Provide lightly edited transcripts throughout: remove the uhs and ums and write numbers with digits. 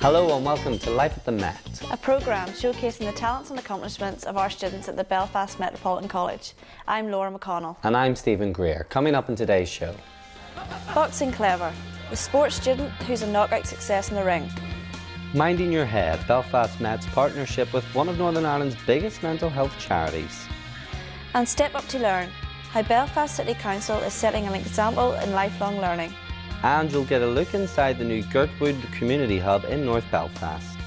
Hello and welcome to Life at the Met. A programme showcasing the talents and accomplishments of our students at the Belfast Metropolitan College. I'm Laura McConnell. And I'm Stephen Greer. Coming up in today's show. Boxing Clever, the sports student who's a knockout success in the ring. Minding Your Head, Belfast Met's partnership with one of Northern Ireland's biggest mental health charities. And Step Up to Learn, how Belfast City Council is setting an example in lifelong learning. And you'll get a look inside the new Girdwood Community Hub in North Belfast.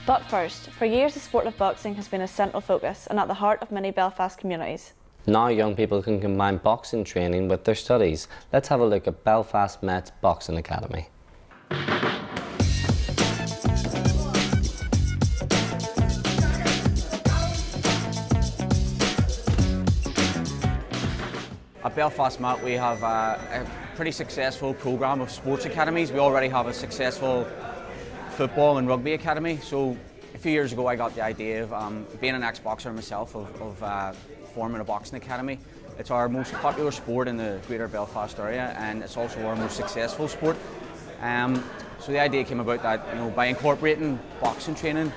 But first, for years the sport of boxing has been a central focus and at the heart of many Belfast communities. Now young people can combine boxing training with their studies. Let's have a look at Belfast Met's Boxing Academy. At Belfast Met we have a pretty successful programme of sports academies. We already have a successful football and rugby academy. So a few years ago I got the idea of being an ex-boxer myself of forming a boxing academy. It's our most popular sport in the greater Belfast area and it's also our most successful sport. So the idea came about that by incorporating boxing training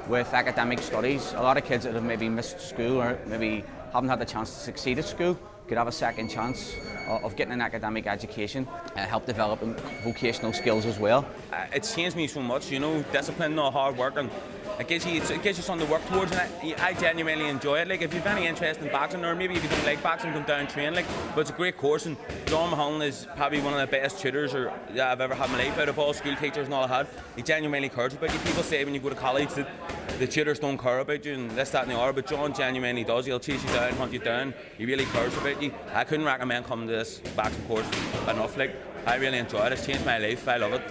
with academic studies, a lot of kids that have maybe missed school or maybe haven't had the chance to succeed at school could have a second chance of getting an academic education, help develop vocational skills as well. It's changed me so much, discipline, hard work, and it gives you something to work towards, and I genuinely enjoy it. Like, if you've any interest in boxing, or maybe if you don't like boxing, come down and train. But it's a great course, and John Mahon is probably one of the best tutors I've ever had in my life. Out of all school teachers and all I had, he genuinely cares about you. People say when you go to college that the tutors don't care about you and this, that and the other, but John genuinely does. He'll chase you down, hunt you down. He really cares about you. I couldn't recommend coming to this boxing course enough. I really enjoy it. It's changed my life. I love it.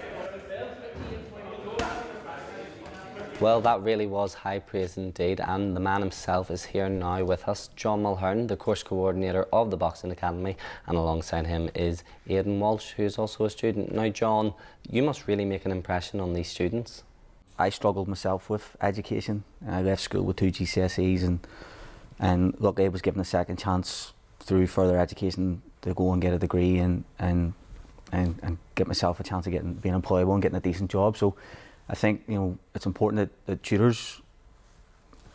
Well, that really was high praise indeed, and the man himself is here now with us, John Mulhern, the course coordinator of the Boxing Academy, and alongside him is Aidan Walsh, who's also a student. Now, John, you must really make an impression on these students. I struggled myself with education. I left school with 2 GCSEs and luckily I was given a second chance through further education to go and get a degree and get myself a chance of being employable and getting a decent job. So I think it's important that tutors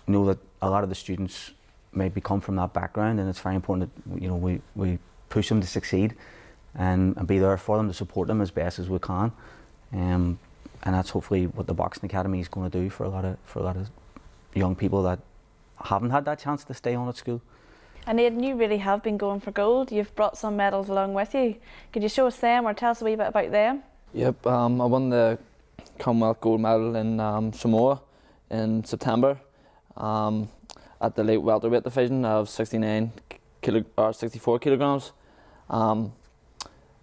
know that a lot of the students maybe come from that background, and it's very important that we push them to succeed and be there for them to support them as best as we can. And that's hopefully what the Boxing Academy is going to do for a lot of young people that haven't had that chance to stay on at school. And Aidan, you really have been going for gold. You've brought some medals along with you. Could you show us them or tell us a wee bit about them? Yep, I won the Commonwealth gold medal in Samoa in September at the light welterweight division of 64 kilograms. It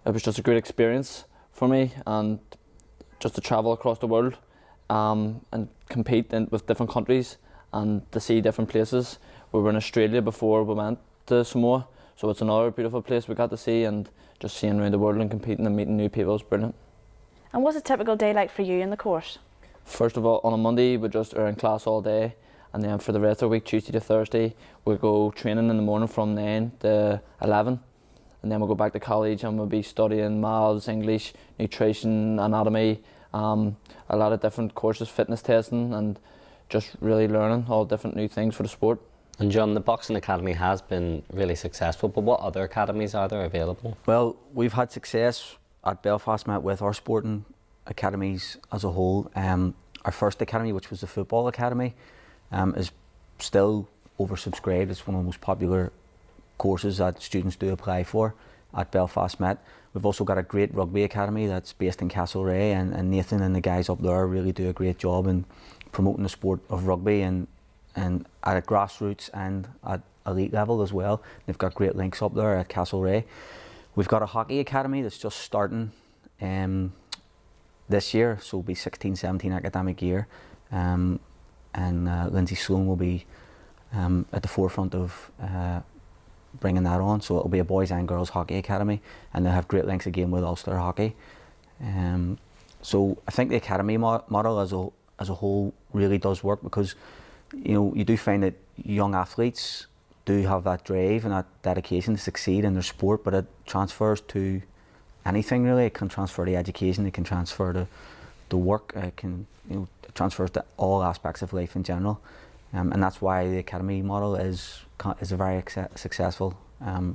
was just a great experience for me, and just to travel across the world and compete with different countries and to see different places. We were in Australia before we went to Samoa, so it's another beautiful place we got to see, and just seeing around the world and competing and meeting new people is brilliant. And what's a typical day like for you in the course? First of all, on a Monday we just are in class all day, and then for the rest of the week, Tuesday to Thursday, we go training in the morning from 9 to 11, and then we'll go back to college and we'll be studying maths, English, nutrition, anatomy, a lot of different courses, fitness testing, and just really learning all different new things for the sport. And John, the Boxing Academy has been really successful, but what other academies are there available? Well, we've had success at Belfast Met with our sporting academies as a whole. Our first academy, which was the football academy, is still oversubscribed. It's one of the most popular courses that students do apply for at Belfast Met. We've also got a great rugby academy that's based in Castlereagh, and Nathan and the guys up there really do a great job in promoting the sport of rugby and at a grassroots and at elite level as well. They've got great links up there at Castlereagh. We've got a hockey academy that's just starting this year, so it'll be 16-17 academic year, and Lindsay Sloan will be at the forefront of bringing that on. So it'll be a boys and girls hockey academy, and they'll have great links again with Ulster Hockey. So I think the academy model as a whole really does work, because you do find that young athletes do have that drive and that dedication to succeed in their sport, but it transfers to anything really. It can transfer to education, it can transfer the work. It can, it transfers to all aspects of life in general, and that's why the academy model is a very successful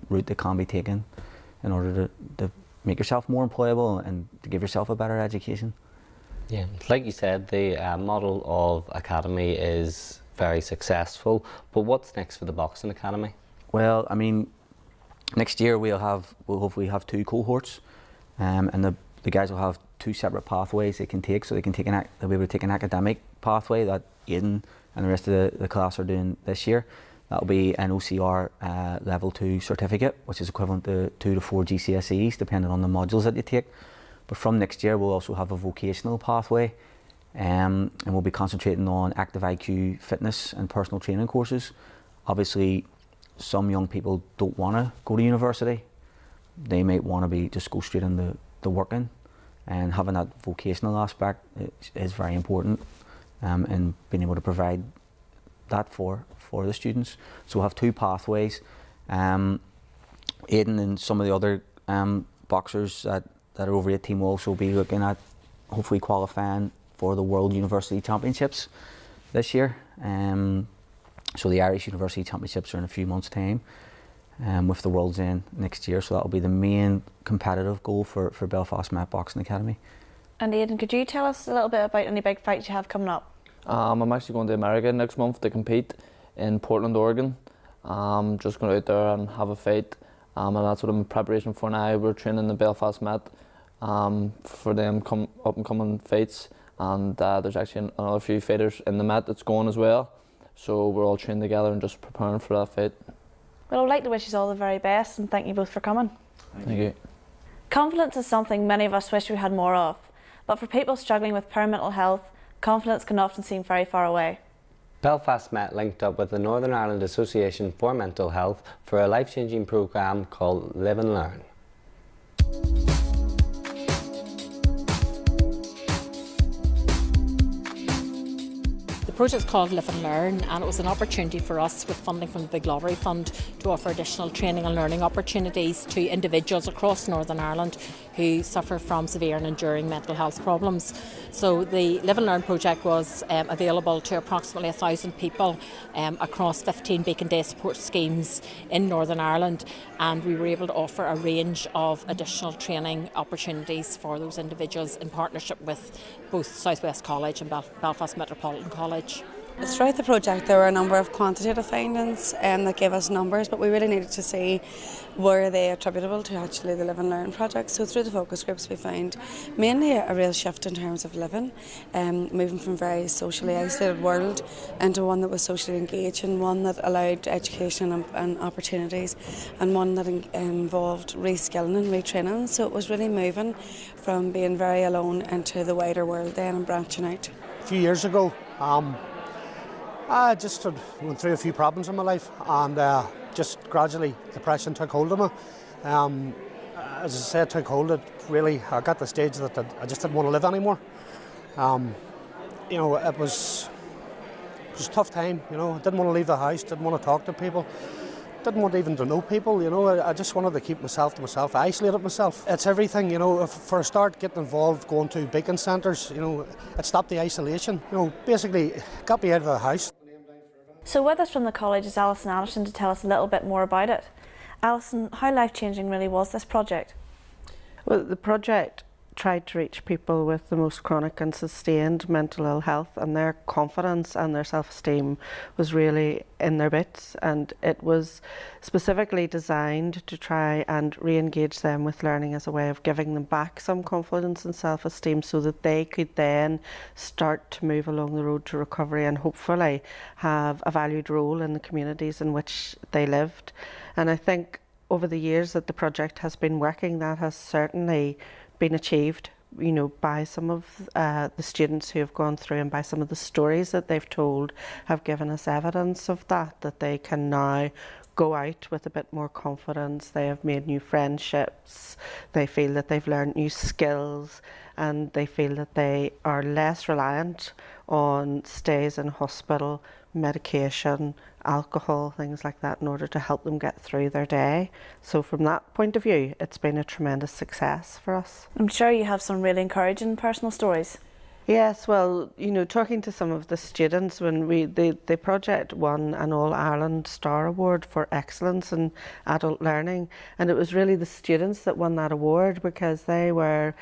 route that can be taken in order to make yourself more employable and to give yourself a better education. Yeah, like you said, the model of academy is very successful, but what's next for the Boxing Academy? Well, I mean, next year we'll hopefully have 2 cohorts, and the guys will have 2 separate pathways they can take. So they'll be able to take an academic pathway that Aidan and the rest of the class are doing this year. That'll be an OCR level 2 certificate, which is equivalent to 2 to 4 GCSEs, depending on the modules that you take. But from next year, we'll also have a vocational pathway, and we'll be concentrating on active IQ, fitness and personal training courses. Obviously, some young people don't want to go to university. They might want to just go straight into the working, and having that vocational aspect is very important, and being able to provide that for the students. So we'll have 2 pathways. Aidan and some of the other boxers that are over 18 will also be looking at hopefully qualifying for the World University Championships this year. So the Irish University Championships are in a few months' time, with the Worlds in next year. So that'll be the main competitive goal for Belfast Met Boxing Academy. And Aidan, could you tell us a little bit about any big fights you have coming up? I'm actually going to America next month to compete in Portland, Oregon. Just going out there and have a fight, and that's what I'm in preparation for now. We're training the Belfast Met for them up and coming fights, and there's actually another few fighters in the Met that's going as well. So we're all trained together and just preparing for that fight. Well, I'd like to wish you all the very best and thank you both for coming. Thank you. Confidence is something many of us wish we had more of, but for people struggling with poor mental health, confidence can often seem very far away. Belfast Met linked up with the Northern Ireland Association for Mental Health for a life-changing programme called Live and Learn. The project's called Live and Learn, and it was an opportunity for us with funding from the Big Lottery Fund to offer additional training and learning opportunities to individuals across Northern Ireland who suffer from severe and enduring mental health problems. So the Live and Learn project was available to approximately 1,000 people across 15 Beacon Day support schemes in Northern Ireland, and we were able to offer a range of additional training opportunities for those individuals in partnership with both South West College and Belfast Metropolitan College. Throughout the project there were a number of quantitative findings that gave us numbers, but we really needed to see were they attributable to actually the Live and Learn project. So through the focus groups we found mainly a real shift in terms of living, moving from a very socially isolated world into one that was socially engaging, one that allowed education and opportunities, and one that involved reskilling and retraining. So it was really moving from being very alone into the wider world then and branching out. A few years ago, I just went through a few problems in my life, and just gradually depression took hold of me. As I said, took hold. I got to the stage that I just didn't want to live anymore. It was a tough time. I didn't want to leave the house, didn't want to talk to people, didn't want even to know people. I just wanted to keep myself to myself, I isolated myself. It's everything. For a start, getting involved, going to beacon centres, it stopped the isolation. Basically got me out of the house. So with us from the college is Alison Anderson to tell us a little bit more about it. Alison, how life-changing really was this project? Well, the project tried to reach people with the most chronic and sustained mental ill health, and their confidence and their self-esteem was really in their bits, and it was specifically designed to try and re-engage them with learning as a way of giving them back some confidence and self-esteem so that they could then start to move along the road to recovery and hopefully have a valued role in the communities in which they lived. And I think over the years that the project has been working, that has certainly been achieved, by some of the students who have gone through, and by some of the stories that they've told have given us evidence of that they can now go out with a bit more confidence. They have made new friendships, they feel that they've learned new skills, and they feel that they are less reliant on stays in hospital, medication, alcohol, things like that in order to help them get through their day. So from that point of view, it's been a tremendous success for us. I'm sure you have some really encouraging personal stories. Yes, well, talking to some of the students when the project won an All-Ireland Star Award for excellence in adult learning, and it was really the students that won that award because they were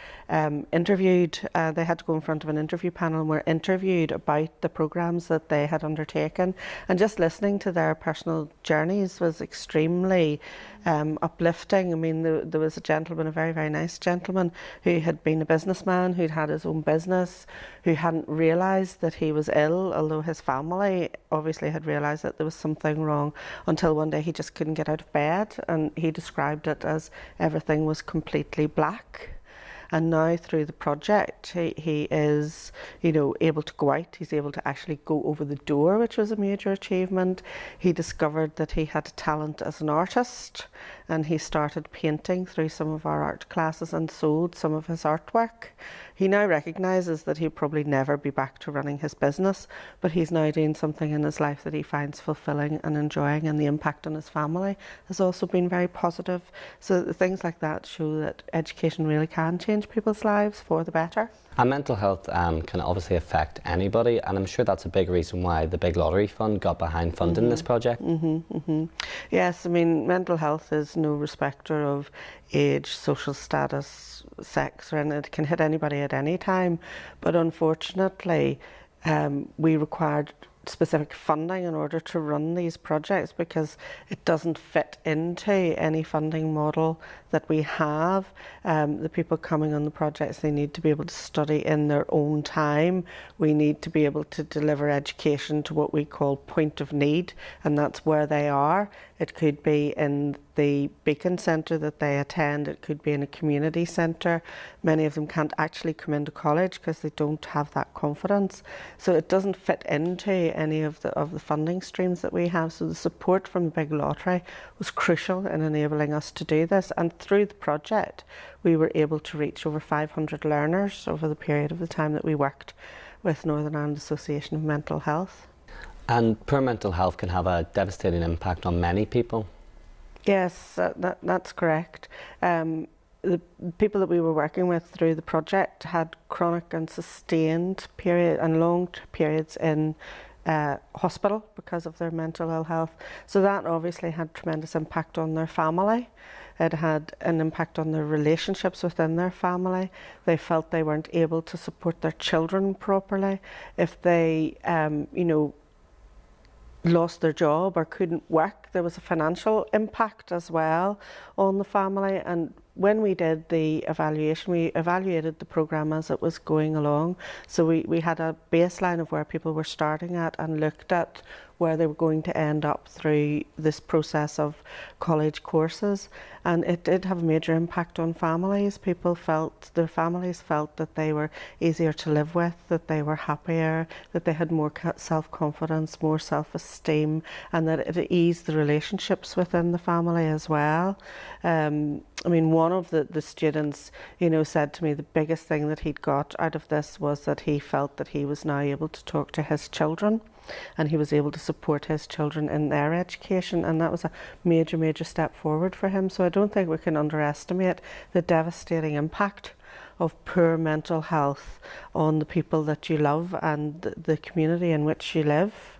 interviewed, they had to go in front of an interview panel and were interviewed about the programmes that they had undertaken, and just listening to their personal journeys was extremely uplifting. I mean, there was a gentleman, a very, very nice gentleman, who had been a businessman, who'd had his own business, who hadn't realised that he was ill, although his family obviously had realised that there was something wrong, until one day he just couldn't get out of bed, and he described it as everything was completely black. And now through the project, he is, able to go out. He's able to actually go over the door, which was a major achievement. He discovered that he had a talent as an artist, and he started painting through some of our art classes and sold some of his artwork. He now recognises that he'll probably never be back to running his business, but he's now doing something in his life that he finds fulfilling and enjoying, and the impact on his family has also been very positive. So things like that show that education really can change people's lives for the better. And mental health can obviously affect anybody, and I'm sure that's a big reason why the Big Lottery Fund got behind funding this project. Yes, I mean, mental health is no respecter of age, social status, sex, and it can hit anybody at any time. But unfortunately, we required specific funding in order to run these projects because it doesn't fit into any funding model that we have. The people coming on the projects, they need to be able to study in their own time. We need to be able to deliver education to what we call point of need, and that's where they are. It could be in the Beacon Centre that they attend, it could be in a community centre. Many of them can't actually come into college because they don't have that confidence. So it doesn't fit into any of the funding streams that we have. So the support from the Big Lottery was crucial in enabling us to do this. And through the project, we were able to reach over 500 learners over the period of the time that we worked with Northern Ireland Association of Mental Health. And poor mental health can have a devastating impact on many people. Yes, that's correct. The people that we were working with through the project had chronic and sustained long periods in hospital because of their mental ill health. So that obviously had tremendous impact on their family. It had an impact on their relationships within their family. They felt they weren't able to support their children properly. If they, lost their job or couldn't work, there was a financial impact as well on the family. And when we did the evaluation, we evaluated the programme as it was going along. So we had a baseline of where people were starting at and looked at where they were going to end up through this process of college courses. And it did have a major impact on families. Their families felt that they were easier to live with, that they were happier, that they had more self-confidence, more self-esteem, and that it eased the relationships within the family as well. I mean, one of the students, said to me the biggest thing that he'd got out of this was that he felt that he was now able to talk to his children, and he was able to support his children in their education, and that was a major, major step forward for him. So I don't think we can underestimate the devastating impact of poor mental health on the people that you love and the community in which you live.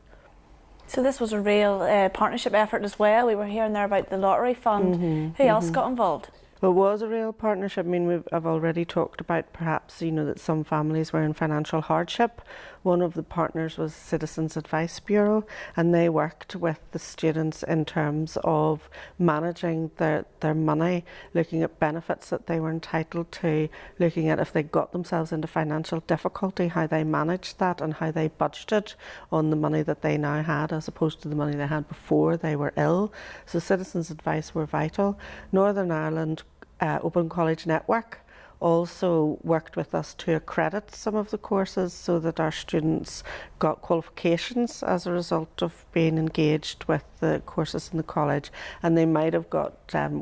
So this was a real partnership effort as well. We were hearing there about the Lottery Fund. Who else got involved? It was a real partnership. I mean, I've already talked about perhaps, that some families were in financial hardship. One of the partners was Citizens Advice Bureau, and they worked with the students in terms of managing their money, looking at benefits that they were entitled to, looking at if they got themselves into financial difficulty, how they managed that and how they budgeted on the money that they now had as opposed to the money they had before they were ill. So Citizens Advice were vital. Northern Ireland Open College Network also worked with us to accredit some of the courses so that our students got qualifications as a result of being engaged with the courses in the college, and they might have got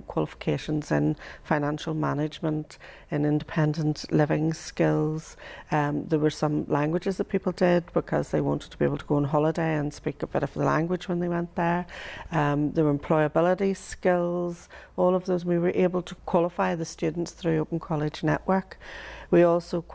qualifications in financial management, in independent living skills. There were some languages that people did because they wanted to be able to go on holiday and speak a bit of the language when they went there. There were employability skills, all of those. We were able to qualify the students through Open College network. We also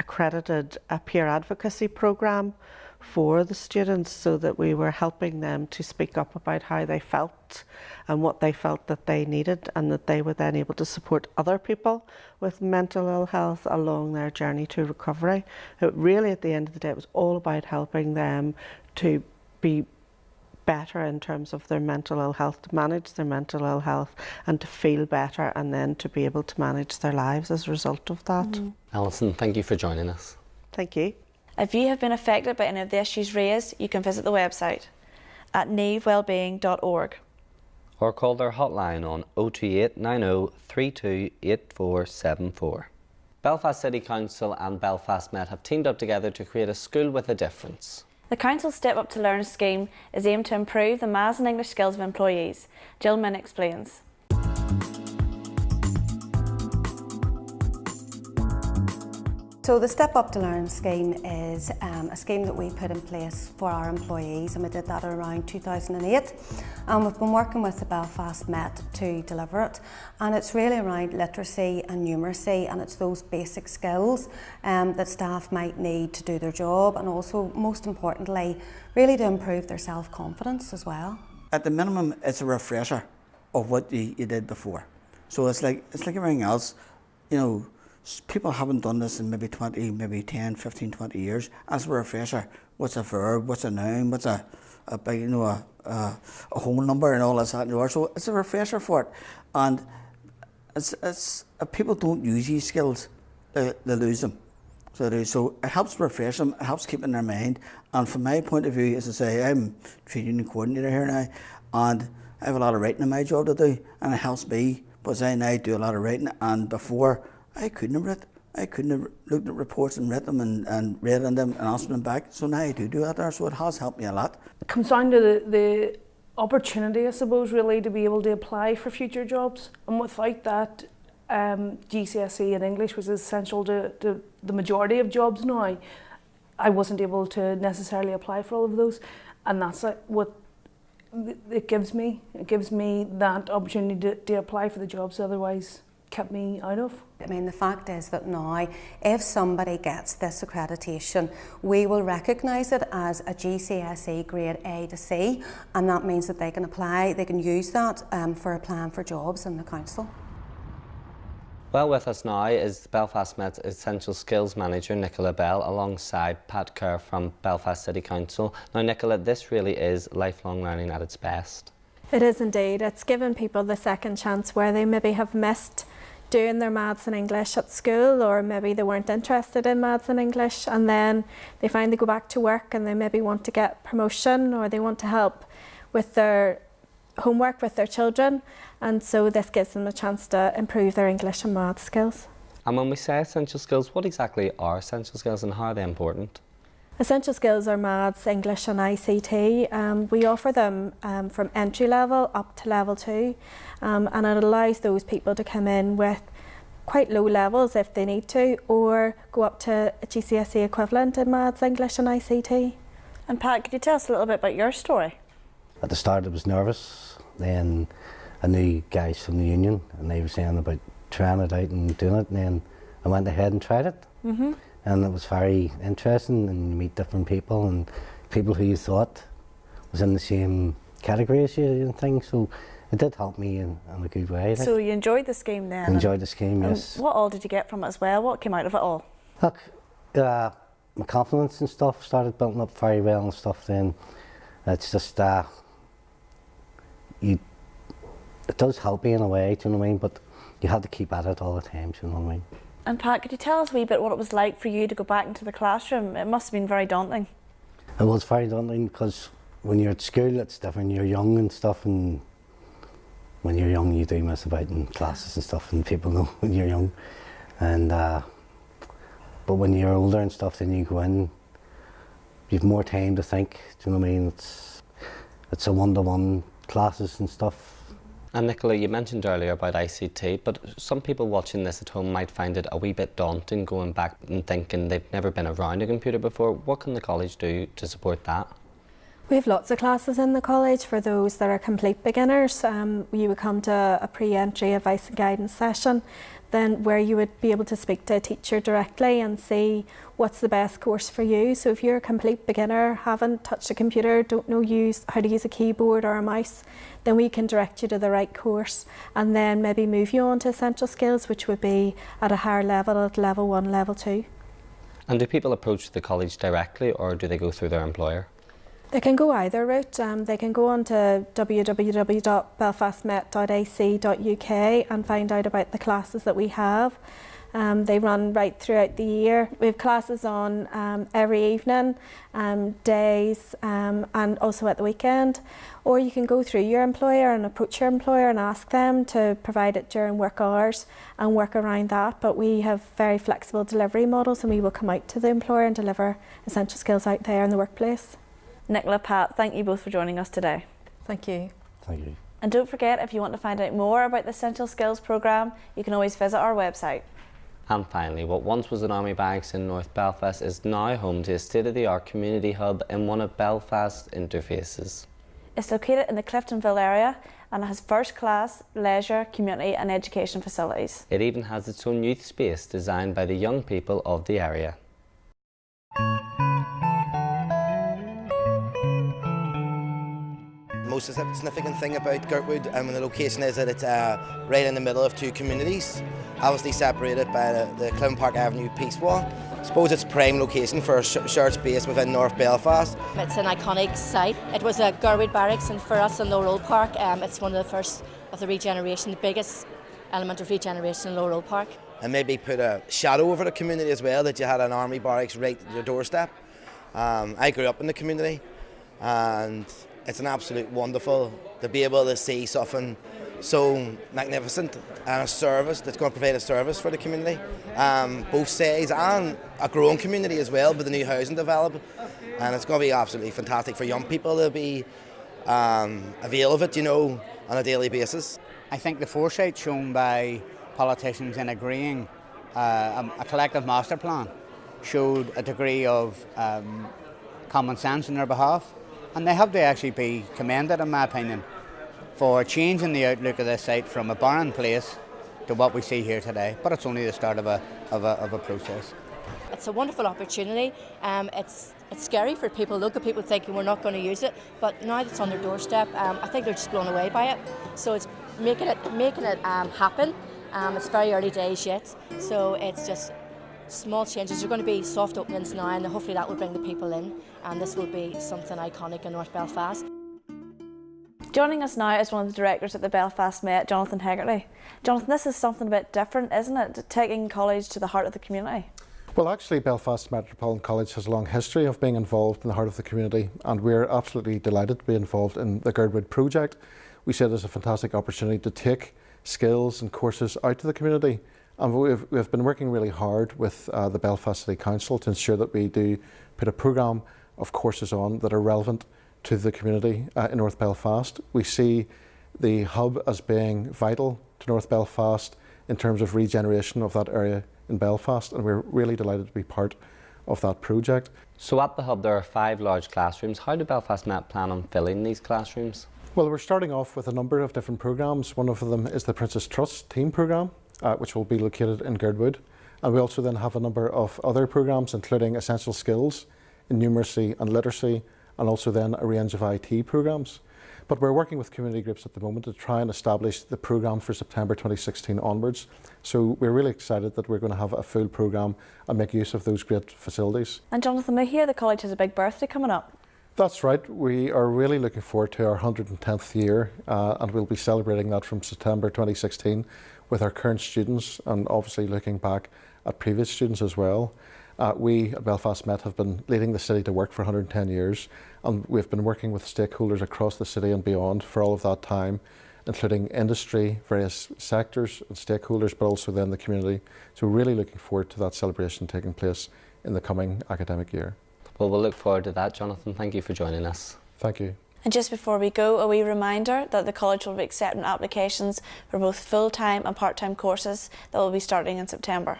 accredited a peer advocacy programme for the students so that we were helping them to speak up about how they felt and what they felt that they needed, and that they were then able to support other people with mental ill health along their journey to recovery. It really, at the end of the day, it was all about helping them to be better in terms of their mental ill health, to manage their mental ill health and to feel better, and then to be able to manage their lives as a result of that. Alison, thank you for joining us. Thank you. If you have been affected by any of the issues raised, you can visit the website at nevewellbeing.org. Or call their hotline on 028 90 32 8474. Belfast City Council and Belfast Met have teamed up together to create a school with a difference. The Council's Step Up to Learn scheme is aimed to improve the maths and English skills of employees. Jill Min explains. So the Step Up to Learn scheme is a scheme that we put in place for our employees, and we did that around 2008. And we've been working with the Belfast Met to deliver it. And it's really around literacy and numeracy, and it's those basic skills that staff might need to do their job, and also, most importantly, really to improve their self-confidence as well. At the minimum, it's a refresher of what you did before. So it's like everything else, you know. People haven't done this in maybe 20, maybe 10, 15, 20 years. As a refresher, what's a verb, what's a noun, what's a whole number and all this that and the other. So it's a refresher for it. And it's if people don't use these skills, they lose them. So it helps refresh them, it helps keep in their mind. And from my point of view, as I say, I'm trade union coordinator here now, and I have a lot of writing in my job to do, and it helps me, because I now do a lot of writing, and before, I couldn't have written. I couldn't have looked at reports and read them and read on them and answered them back. So now I do that there, so it has helped me a lot. It comes down to the opportunity, I suppose, really, to be able to apply for future jobs. And without that, GCSE in English was essential to the majority of jobs now. I wasn't able to necessarily apply for all of those. And that's what it gives me. It gives me that opportunity to apply for the jobs otherwise kept me out of. I mean, the fact is that now, if somebody gets this accreditation, we will recognise it as a GCSE grade A to C, and that means that they can apply, they can use that for applying for jobs in the council. Well, with us now is Belfast Met's Essential Skills Manager, Nicola Bell, alongside Pat Kerr from Belfast City Council. Now, Nicola, this really is lifelong learning at its best. It is indeed. It's given people the second chance where they maybe have missed doing their maths and English at school, or maybe they weren't interested in maths and English, and then they find they go back to work and they maybe want to get promotion, or they want to help with their homework with their children, and so this gives them a chance to improve their English and maths skills. And when we say essential skills, what exactly are essential skills and how are they important? Essential skills are maths, English and ICT. We offer them from entry level up to level 2, and it allows those people to come in with quite low levels if they need to, or go up to a GCSE equivalent in maths, English and ICT. And Pat, could you tell us a little bit about your story? At the start I was nervous, then I knew guys from the union and they were saying about trying it out and doing it, and then I went ahead and tried it. Mm-hmm. And it was very interesting, and you meet different people and people who you thought was in the same category as you and things, so it did help me in a good way. So you enjoyed the scheme then? Enjoyed the scheme, yes. What all did you get from it as well? What came out of it all? Look, my confidence and stuff started building up very well and stuff then. It's just, it does help me in a way, do you know what I mean, but you have to keep at it all the time, do you know what I mean. And Pat, could you tell us a wee bit what it was like for you to go back into the classroom? It must have been very daunting. It was very daunting because when you're at school it's different, you're young and stuff, and when you're young you do mess about in classes and stuff, and people know when you're young. And but when you're older and stuff, then you go in, you've more time to think, do you know what I mean? It's a one-to-one classes and stuff. And Nicola, you mentioned earlier about ICT, but some people watching this at home might find it a wee bit daunting going back and thinking they've never been around a computer before. What can the college do to support that? We have lots of classes in the college for those that are complete beginners. You would come to a pre-entry advice and guidance session. then where you would be able to speak to a teacher directly and see what's the best course for you. So if you're a complete beginner, haven't touched a computer, don't know how to use a keyboard or a mouse, then we can direct you to the right course and then maybe move you on to essential skills, which would be at a higher level, at level 1, level 2. And do people approach the college directly, or do they go through their employer? They can go either route. They can go on to www.belfastmet.ac.uk and find out about the classes that we have. They run right throughout the year. We have classes on every evening, days, and also at the weekend. Or you can go through your employer and approach your employer and ask them to provide it during work hours and work around that. But we have very flexible delivery models, and we will come out to the employer and deliver essential skills out there in the workplace. Nicola, Pat, thank you both for joining us today. Thank you. Thank you. And don't forget, if you want to find out more about the Essential Skills programme, you can always visit our website. And finally, what once was an army barracks in North Belfast is now home to a state-of-the-art community hub in one of Belfast's interfaces. It's located in the Cliftonville area and it has first-class leisure, community and education facilities. It even has its own youth space designed by the young people of the area. The most significant thing about Girdwood and the location is that it's right in the middle of two communities, obviously separated by the Clem Park Avenue Peace Wall. I suppose it's prime location for a shared space within North Belfast. It's an iconic site. It was a Girdwood barracks, and for us in Lower Road Park, it's one of the first of the regeneration, the biggest element of regeneration in Lower Road Park. And maybe put a shadow over the community as well, that you had an army barracks right at your doorstep. I grew up in the community, and it's an absolute wonderful to be able to see something so magnificent and a service that's going to provide a service for the community, both sides, and a growing community as well with the new housing development. And it's going to be absolutely fantastic for young people to be avail of it, you know, on a daily basis. I think the foresight shown by politicians in agreeing a collective master plan showed a degree of common sense on their behalf. And they have to actually be commended, in my opinion, for changing the outlook of this site from a barren place to what we see here today. But it's only the start of a process. It's a wonderful opportunity. It's scary for people. Look at people thinking we're not going to use it, but now that it's on their doorstep, I think they're just blown away by it. So it's making it happen. It's very early days yet, so it's just small changes. There are going to be soft openings now, and hopefully that will bring the people in, and this will be something iconic in North Belfast. Joining us now is one of the directors at the Belfast Met, Jonathan Hegarty. Jonathan, this is something a bit different, isn't it? Taking college to the heart of the community. Well, actually, Belfast Metropolitan College has a long history of being involved in the heart of the community, and we're absolutely delighted to be involved in the Girdwood project. We see it as a fantastic opportunity to take skills and courses out to the community. And we've been working really hard with the Belfast City Council to ensure that we do put a programme of courses on that are relevant to the community in North Belfast. We see the hub as being vital to North Belfast in terms of regeneration of that area in Belfast, and we're really delighted to be part of that project. So at the hub there are 5 large classrooms. How do Belfast Met plan on filling these classrooms? Well, we're starting off with a number of different programmes. One of them is the Princess Trust Team Programme, which will be located in Girdwood. And we also then have a number of other programmes, including essential skills in numeracy and literacy, and also then a range of IT programmes. But we're working with community groups at the moment to try and establish the programme for September 2016 onwards. So we're really excited that we're going to have a full programme and make use of those great facilities. And Jonathan, I hear the college has a big birthday coming up. That's right. We are really looking forward to our 110th year, and we'll be celebrating that from September 2016 with our current students, and obviously looking back at previous students as well. We at Belfast Met have been leading the city to work for 110 years, and we've been working with stakeholders across the city and beyond for all of that time, including industry, various sectors and stakeholders, but also then the community. So we're really looking forward to that celebration taking place in the coming academic year. Well, we'll look forward to that, Jonathan. Thank you for joining us. Thank you. And just before we go, a wee reminder that the college will be accepting applications for both full-time and part-time courses that will be starting in September.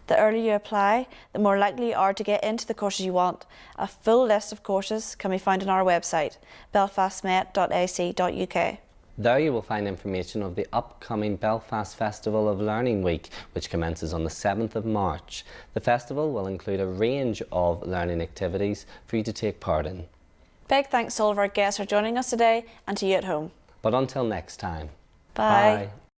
The earlier you apply, the more likely you are to get into the courses you want. A full list of courses can be found on our website, belfastmet.ac.uk. There you will find information of the upcoming Belfast Festival of Learning Week, which commences on the 7th of March. The festival will include a range of learning activities for you to take part in. Big thanks to all of our guests for joining us today and to you at home. But until next time. Bye. Bye.